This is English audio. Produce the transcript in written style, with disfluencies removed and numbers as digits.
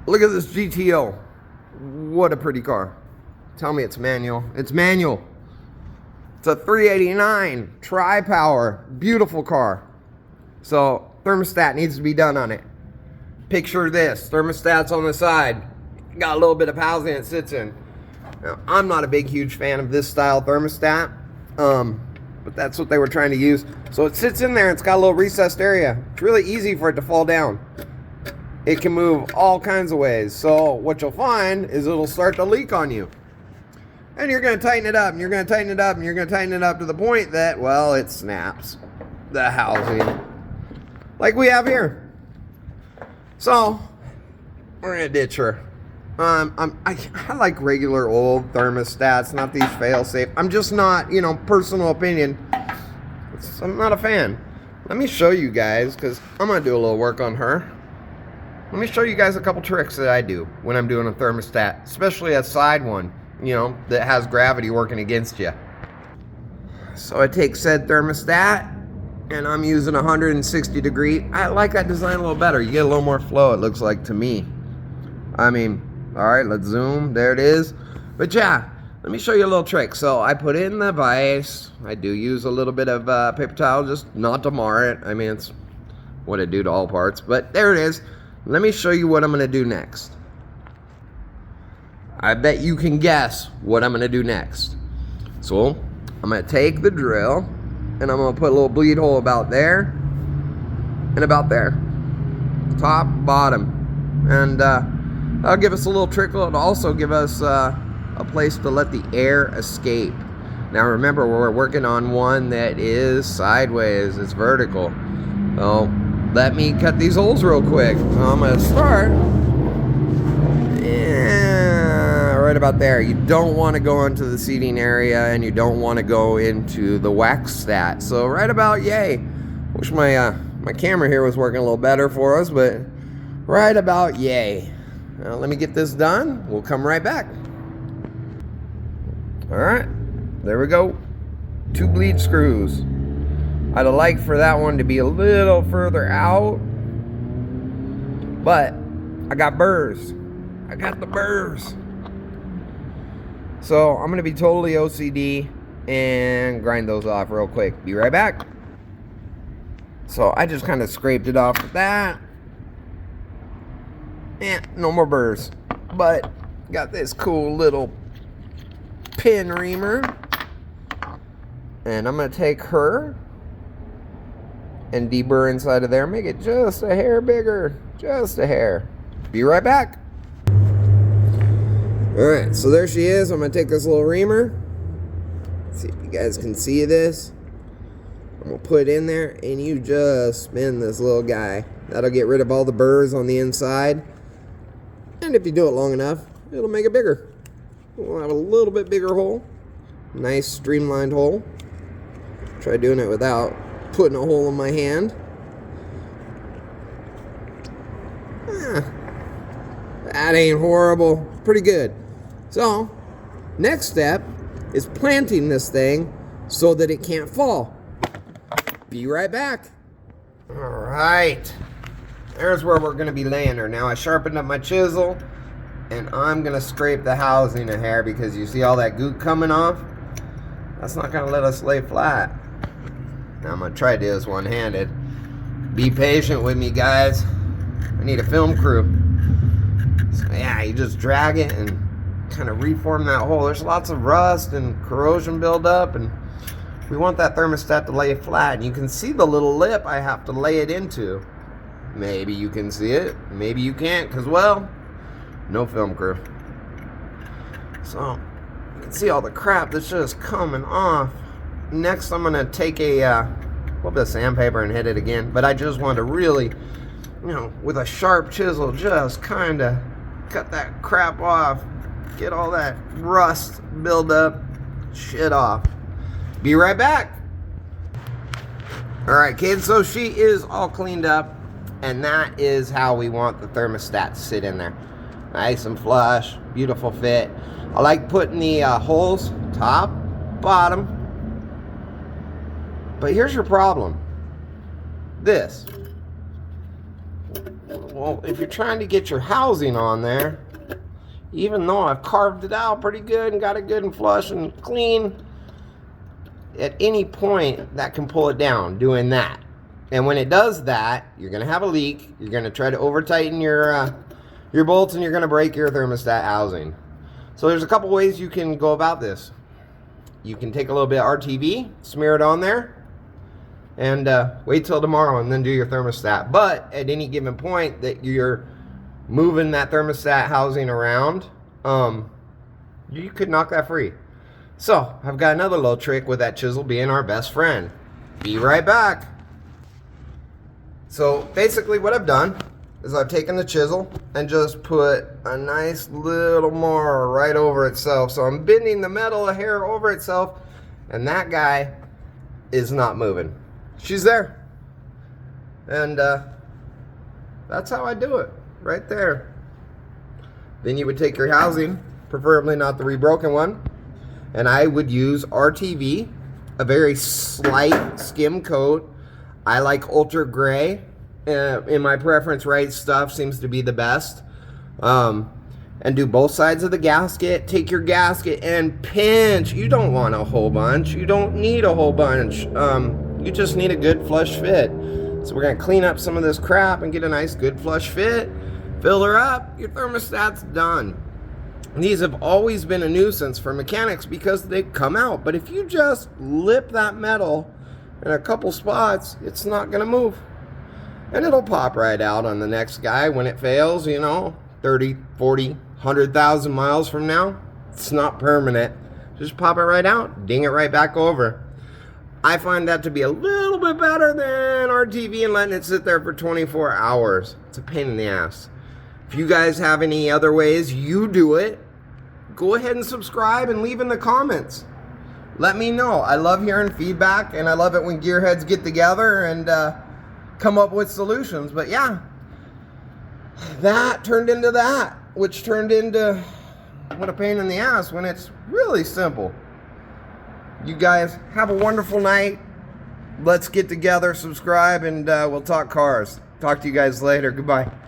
Look at this GTO. What a pretty car. Tell me it's manual. It's manual. It's a 389 tri-power. Beautiful car. So thermostat needs to be done on it. Picture this. Thermostat's on the side. Got a little bit of housing it sits in. Now, I'm not a big, huge fan of this style thermostat. But that's what they were trying to use. So it sits in there. It's got a little recessed area. It's really easy for it to fall down. It can move all kinds of ways. So what you'll find is it'll start to leak on you. And you're going to tighten it up, and you're going to tighten it up, and you're going to tighten it up to the point that, well, it snaps the housing. Like we have here. So, we're going to ditch her. I like regular old thermostats, not these fail-safe. I'm just not, personal opinion. I'm not a fan. Let me show you guys, because I'm going to do a little work on her. Let me show you guys a couple tricks that I do when I'm doing a thermostat, especially a side one, that has gravity working against you. So I take said thermostat, and I'm using 160 degree. I like that design a little better. You get a little more flow, it looks like to me. All right, let's zoom. There it is. But yeah, let me show you a little trick. So I put in the vise. I do use a little bit of paper towel, just not to mar it. It's what I do to all parts. But there it is. Let me show you what I'm going to do next. I bet you can guess what I'm going to do next. So I'm going to take the drill, and I'm going to put a little bleed hole about there and about there. Top, bottom. And that'll give us a little trickle. It'll also give us a place to let the air escape. Now remember, we're working on one that is sideways. It's vertical. So let me cut these holes real quick. I'm going to start. Right about there. You don't want to go into the seating area, and you don't want to go into the wax stat. So right about yay. Wish my camera here was working a little better for us, but right about yay. Now let me get this done. We'll come right back. All right, there we go. 2 bleed screws. I'd have liked for that one to be a little further out, but I got burrs. I got the burrs. So I'm going to be totally OCD and grind those off real quick. Be right back. So I just kind of scraped it off with that. And no more burrs. But got this cool little pin reamer. And I'm going to take her and deburr inside of there. Make it just a hair bigger. Just a hair. Be right back. Alright, so there she is. I'm going to take this little reamer. Let's see if you guys can see this. I'm going to put it in there, and you just spin this little guy. That'll get rid of all the burrs on the inside. And if you do it long enough, it'll make it bigger. We'll have a little bit bigger hole. Nice streamlined hole. Try doing it without putting a hole in my hand. That ain't horrible. Pretty good. So, next step is planting this thing so that it can't fall. Be right back. Alright. There's where we're going to be laying her. Now I sharpened up my chisel, and I'm going to scrape the housing a hair because you see all that goop coming off? That's not going to let us lay flat. Now I'm going to try to do this one-handed. Be patient with me, guys. I need a film crew. So yeah, you just drag it and kind of reform that hole. There's lots of rust and corrosion buildup, and we want that thermostat to lay flat. And you can see the little lip I have to lay it into. Maybe you can see it, maybe you can't, because, well, no film crew. So, you can see all the crap that's just coming off. Next, I'm going to take a little bit of sandpaper and hit it again. But I just want to really, with a sharp chisel, just kind of cut that crap off. Get all that rust buildup shit off. Be right back. Alright, kids, so she is all cleaned up. And that is how we want the thermostat to sit in there. Nice and flush, beautiful fit. I like putting the holes top, bottom. But here's your problem. This. Well, if you're trying to get your housing on there, even though I've carved it out pretty good and got it good and flush and clean, at any point that can pull it down doing that. And when it does that, you're going to have a leak. You're going to try to over tighten your bolts, and you're going to break your thermostat housing. So there's a couple ways you can go about this. You can take a little bit of RTV, smear it on there, and wait till tomorrow and then do your thermostat. But at any given point that you're moving that thermostat housing around, you could knock that free. So I've got another little trick with that chisel being our best friend. Be right back. So basically what I've done is I've taken the chisel and just put a nice little mar right over itself. So I'm bending the metal a hair over itself, and that guy is not moving. She's there. And that's how I do it, right there. Then you would take your housing, preferably not the rebroken one, and I would use RTV, a very slight skim coat. I like ultra gray. In my preference, right stuff seems to be the best. And do both sides of the gasket. Take your gasket and pinch. You don't want a whole bunch. You don't need a whole bunch. You just need a good flush fit. So we're going to clean up some of this crap and get a nice good flush fit. Fill her up. Your thermostat's done. These have always been a nuisance for mechanics because they come out. But if you just lip that metal in a couple spots, it's not going to move. And it'll pop right out on the next guy when it fails, 30, 40, 100,000 miles from now. It's not permanent. Just pop it right out, ding it right back over. I find that to be a little bit better than RTV and letting it sit there for 24 hours. It's a pain in the ass. If you guys have any other ways you do it, go ahead and subscribe and leave in the comments. Let me know. I love hearing feedback, and I love it when gearheads get together and come up with solutions. But yeah, that turned into that, which turned into what a pain in the ass when it's really simple. You guys have a wonderful night. Let's get together, subscribe, and we'll talk cars. Talk to you guys later. Goodbye.